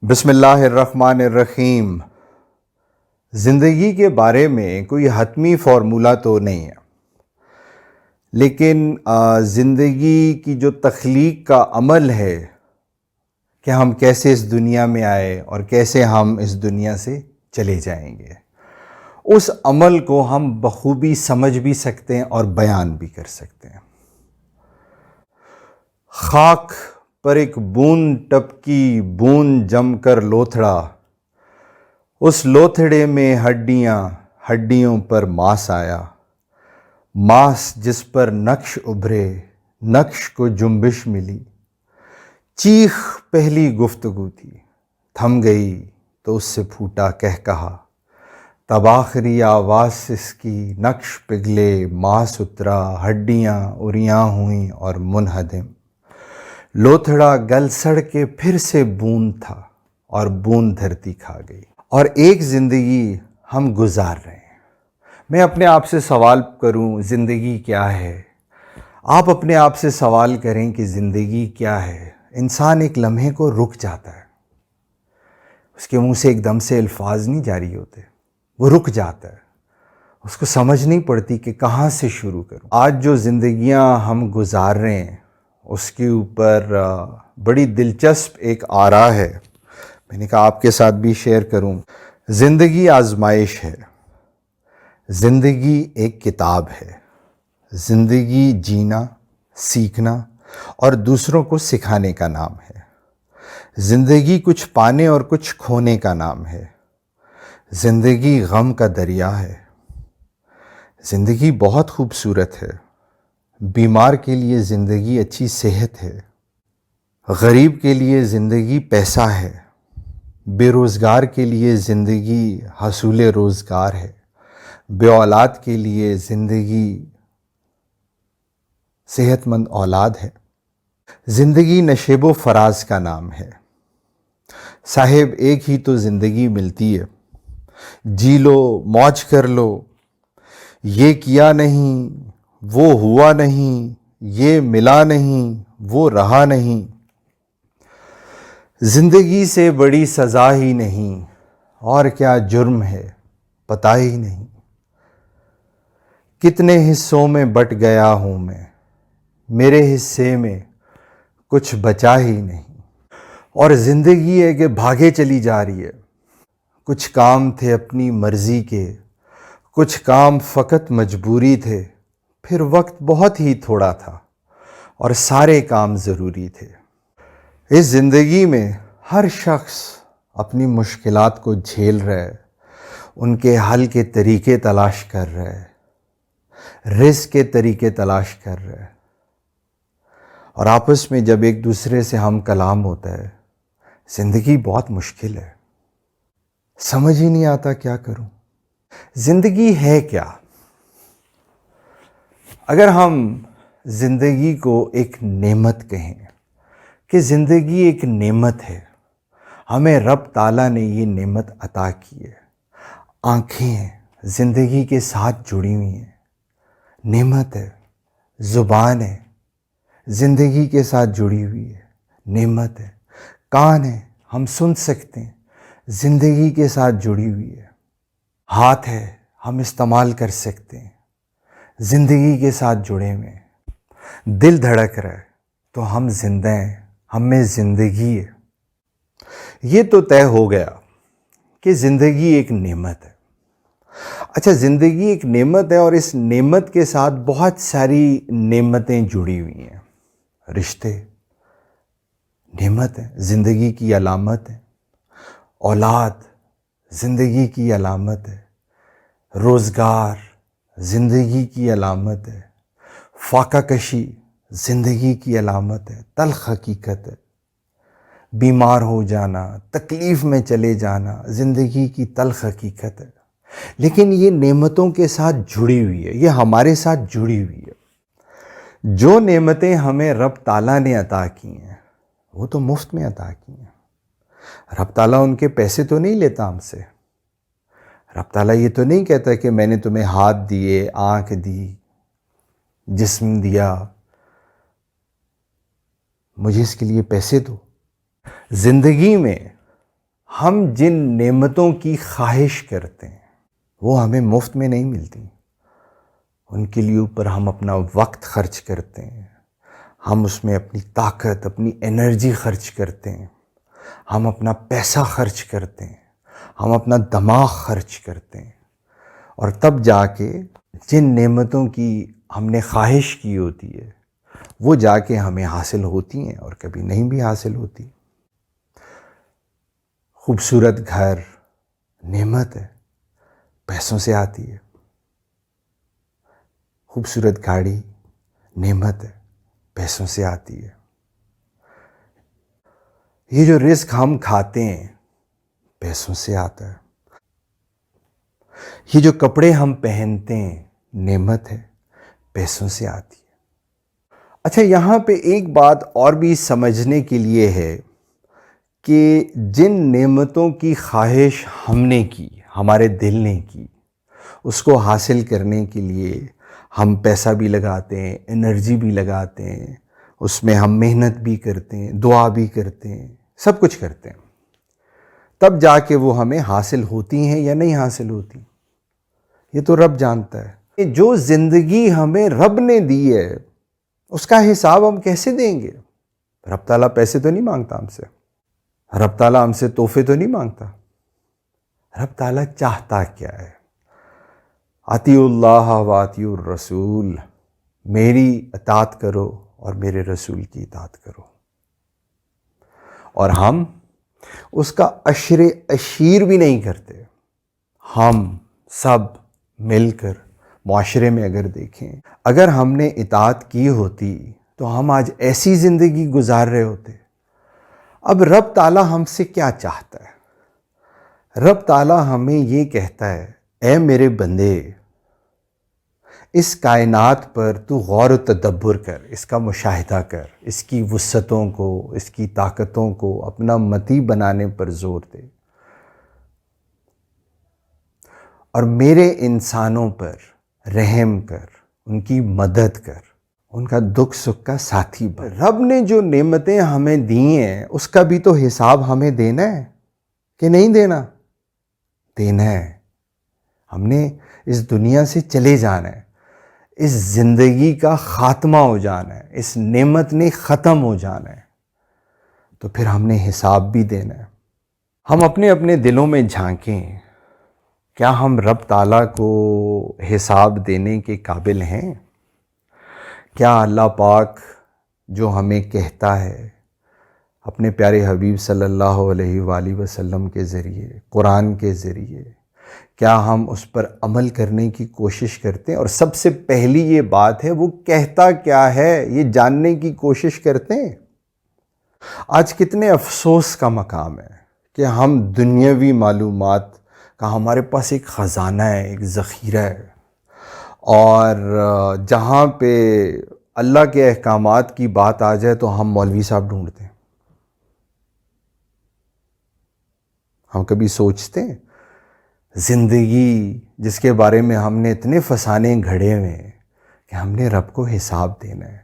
بسم اللہ الرحمن الرحیم۔ زندگی کے بارے میں کوئی حتمی فارمولہ تو نہیں ہے، لیکن زندگی کی جو تخلیق کا عمل ہے کہ ہم کیسے اس دنیا میں آئے اور کیسے ہم اس دنیا سے چلے جائیں گے، اس عمل کو ہم بخوبی سمجھ بھی سکتے ہیں اور بیان بھی کر سکتے ہیں۔ خاک پر ایک بوند ٹپکی، بوند جم کر لوتھڑا، اس لوتھڑے میں ہڈیاں، ہڈیوں پر ماس آیا، ماس جس پر نقش ابھرے، نقش کو جنبش ملی، چیخ پہلی گفتگو تھی، تھم گئی تو اس سے پھوٹا کہا، تب آخری آواز اس کی، نقش پگھلے، ماس اترا، ہڈیاں اریاں ہوئیں اور منہدم، لوتھڑا گل سڑ کے پھر سے بوند تھا اور بوند دھرتی کھا گئی۔ اور ایک زندگی ہم گزار رہے ہیں۔ میں اپنے آپ سے سوال کروں زندگی کیا ہے؟ آپ اپنے آپ سے سوال کریں کہ زندگی کیا ہے؟ انسان ایک لمحے کو رک جاتا ہے، اس کے منہ سے ایک دم سے الفاظ نہیں جاری ہوتے، وہ رک جاتا ہے، اس کو سمجھ نہیں پڑتی کہ کہاں سے شروع کروں۔ آج جو زندگیاں ہم گزار رہے ہیں اس کے اوپر بڑی دلچسپ ایک آرا ہے، میں نے کہا آپ کے ساتھ بھی شیئر کروں۔ زندگی آزمائش ہے، زندگی ایک کتاب ہے، زندگی جینا، سیکھنا اور دوسروں کو سکھانے کا نام ہے۔ زندگی کچھ پانے اور کچھ کھونے کا نام ہے۔ زندگی غم کا دریا ہے۔ زندگی بہت خوبصورت ہے۔ بیمار کے لیے زندگی اچھی صحت ہے، غریب کے لیے زندگی پیسہ ہے، بے روزگار کے لیے زندگی حصول روزگار ہے، بے اولاد کے لیے زندگی صحت مند اولاد ہے۔ زندگی نشیب و فراز کا نام ہے۔ صاحب ایک ہی تو زندگی ملتی ہے، جی لو موج کر لو، یہ کیا نہیں وہ ہوا نہیں، یہ ملا نہیں وہ رہا نہیں۔ زندگی سے بڑی سزا ہی نہیں، اور کیا جرم ہے پتہ ہی نہیں۔ کتنے حصوں میں بٹ گیا ہوں میں، میرے حصے میں کچھ بچا ہی نہیں۔ اور زندگی ہے کہ بھاگے چلی جا رہی ہے۔ کچھ کام تھے اپنی مرضی کے، کچھ کام فقط مجبوری تھے، پھر وقت بہت ہی تھوڑا تھا اور سارے کام ضروری تھے۔ اس زندگی میں ہر شخص اپنی مشکلات کو جھیل رہا ہے، ان کے حل کے طریقے تلاش کر رہا ہے، رزق کے طریقے تلاش کر رہا ہے، اور آپس میں جب ایک دوسرے سے ہم کلام ہوتا ہے، زندگی بہت مشکل ہے، سمجھ ہی نہیں آتا کیا کروں۔ زندگی ہے کیا؟ اگر ہم زندگی کو ایک نعمت کہیں کہ زندگی ایک نعمت ہے، ہمیں رب تعالیٰ نے یہ نعمت عطا کی ہے، آنکھیں ہیں زندگی کے ساتھ جڑی ہوئی ہیں، نعمت ہے، زبان ہے زندگی کے ساتھ جڑی ہوئی ہے، نعمت ہے، کان ہے ہم سن سکتے ہیں، زندگی کے ساتھ جڑی ہوئی ہے، ہاتھ ہے ہم استعمال کر سکتے ہیں، زندگی کے ساتھ جڑے ہوئے ہیں، دل دھڑک رہا ہے تو ہم زندہ ہیں، ہم میں زندگی ہے۔ یہ تو طے ہو گیا کہ زندگی ایک نعمت ہے۔ اچھا، زندگی ایک نعمت ہے اور اس نعمت کے ساتھ بہت ساری نعمتیں جڑی ہوئی ہیں۔ رشتے نعمت ہے، زندگی کی علامت ہے، اولاد زندگی کی علامت ہے، روزگار زندگی کی علامت ہے، فاقہ کشی زندگی کی علامت ہے، تلخ حقیقت ہے، بیمار ہو جانا، تکلیف میں چلے جانا زندگی کی تلخ حقیقت ہے، لیکن یہ نعمتوں کے ساتھ جڑی ہوئی ہے، یہ ہمارے ساتھ جڑی ہوئی ہے۔ جو نعمتیں ہمیں رب تعالیٰ نے عطا کی ہیں وہ تو مفت میں عطا کی ہیں۔ رب تعالیٰ ان کے پیسے تو نہیں لیتا ہم سے۔ رب تعالیٰ یہ تو نہیں کہتا کہ میں نے تمہیں ہاتھ دیے، آنکھ دی، جسم دیا، مجھے اس کے لیے پیسے دو۔ زندگی میں ہم جن نعمتوں کی خواہش کرتے ہیں وہ ہمیں مفت میں نہیں ملتی، ان کے لیے اوپر ہم اپنا وقت خرچ کرتے ہیں، ہم اس میں اپنی طاقت، اپنی انرجی خرچ کرتے ہیں، ہم اپنا پیسہ خرچ کرتے ہیں، ہم اپنا دماغ خرچ کرتے ہیں، اور تب جا کے جن نعمتوں کی ہم نے خواہش کی ہوتی ہے وہ جا کے ہمیں حاصل ہوتی ہیں اور کبھی نہیں بھی حاصل ہوتی۔ خوبصورت گھر نعمت ہے، پیسوں سے آتی ہے۔ خوبصورت گاڑی نعمت ہے، پیسوں سے آتی ہے۔ یہ جو رزق ہم کھاتے ہیں پیسوں سے آتا ہے۔ یہ جو کپڑے ہم پہنتے ہیں نعمت ہے، پیسوں سے آتی ہے۔ اچھا، یہاں پہ ایک بات اور بھی سمجھنے کے لیے ہے کہ جن نعمتوں کی خواہش ہم نے کی، ہمارے دل نے کی، اس کو حاصل کرنے کے لیے ہم پیسہ بھی لگاتے ہیں، انرجی بھی لگاتے ہیں، اس میں ہم محنت بھی کرتے ہیں، دعا بھی کرتے ہیں، سب کچھ کرتے ہیں، تب جا کے وہ ہمیں حاصل ہوتی ہیں یا نہیں حاصل ہوتی، یہ تو رب جانتا ہے۔ جو زندگی ہمیں رب نے دی ہے اس کا حساب ہم کیسے دیں گے؟ رب تعالیٰ پیسے تو نہیں مانگتا ہم سے، رب تعالیٰ ہم سے تحفے تو نہیں مانگتا۔ رب تعالیٰ چاہتا کیا ہے؟ اطیعوا اللہ و اطیعوا الرسول، میری اطاعت کرو اور میرے رسول کی اطاعت کرو، اور ہم اس کا عشر عشیر بھی نہیں کرتے۔ ہم سب مل کر معاشرے میں اگر دیکھیں، اگر ہم نے اطاعت کی ہوتی تو ہم آج ایسی زندگی گزار رہے ہوتے۔ اب رب تعالیٰ ہم سے کیا چاہتا ہے؟ رب تعالیٰ ہمیں یہ کہتا ہے، اے میرے بندے، اس کائنات پر تو غور و تدبر کر، اس کا مشاہدہ کر، اس کی وسعتوں کو، اس کی طاقتوں کو اپنا متی بنانے پر زور دے، اور میرے انسانوں پر رحم کر، ان کی مدد کر، ان کا دکھ سکھ کا ساتھی بن۔ رب نے جو نعمتیں ہمیں دی ہیں اس کا بھی تو حساب ہمیں دینا ہے کہ نہیں دینا؟ دینا ہے۔ ہم نے اس دنیا سے چلے جانا ہے، اس زندگی کا خاتمہ ہو جانا ہے، اس نعمت نے ختم ہو جانا ہے، تو پھر ہم نے حساب بھی دینا ہے۔ ہم اپنے اپنے دلوں میں جھانکیں، کیا ہم رب تعالیٰ کو حساب دینے کے قابل ہیں؟ کیا اللہ پاک جو ہمیں کہتا ہے اپنے پیارے حبیب صلی اللہ علیہ وآلہ وسلم کے ذریعے، قرآن کے ذریعے، کیا ہم اس پر عمل کرنے کی کوشش کرتے ہیں؟ اور سب سے پہلی یہ بات ہے، وہ کہتا کیا ہے یہ جاننے کی کوشش کرتے ہیں؟ آج کتنے افسوس کا مقام ہے کہ ہم دنیاوی معلومات کا ہمارے پاس ایک خزانہ ہے، ایک ذخیرہ ہے، اور جہاں پہ اللہ کے احکامات کی بات آ جائے تو ہم مولوی صاحب ڈھونڈتے ہیں۔ ہم کبھی سوچتے ہیں زندگی جس کے بارے میں ہم نے اتنے فسانے گھڑے ہوئے ہیں کہ ہم نے رب کو حساب دینا ہے۔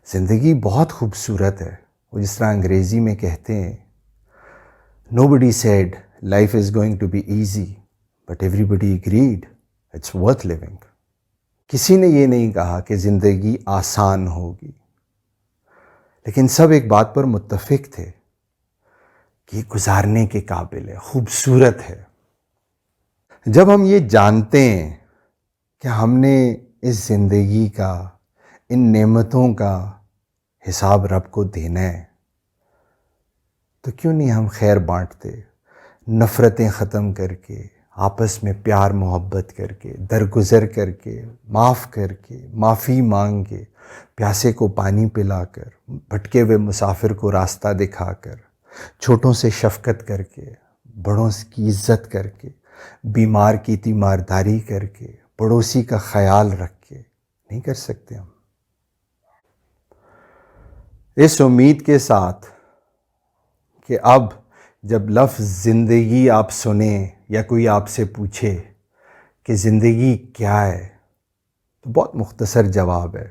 زندگی بہت خوبصورت ہے، وہ جس طرح انگریزی میں کہتے ہیں، nobody said life is going to be easy but everybody agreed it's worth living۔ کسی نے یہ نہیں کہا کہ زندگی آسان ہوگی، لیکن سب ایک بات پر متفق تھے کہ یہ گزارنے کے قابل ہے، خوبصورت ہے۔ جب ہم یہ جانتے ہیں کہ ہم نے اس زندگی کا، ان نعمتوں کا حساب رب کو دینا ہے، تو کیوں نہیں ہم خیر بانٹتے، نفرتیں ختم کر کے، آپس میں پیار محبت کر کے، درگزر کر کے، معاف کر کے، معافی مانگ کے، پیاسے کو پانی پلا کر، بھٹکے ہوئے مسافر کو راستہ دکھا کر، چھوٹوں سے شفقت کر کے، بڑوں کی عزت کر کے، بیمار کی تیمارداری کر کے، پڑوسی کا خیال رکھ کے، نہیں کر سکتے ہم؟ اس امید کے ساتھ کہ اب جب لفظ زندگی آپ سنیں یا کوئی آپ سے پوچھے کہ زندگی کیا ہے، تو بہت مختصر جواب ہے،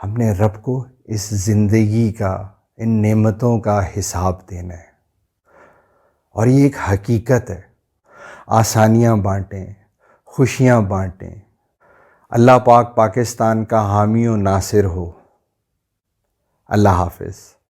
ہم نے رب کو اس زندگی کا، ان نعمتوں کا حساب دینا ہے۔ اور یہ ایک حقیقت ہے. آسانیاں بانٹیں، خوشیاں بانٹیں. اللہ پاک پاکستان کا حامی و ناصر ہو. اللہ حافظ.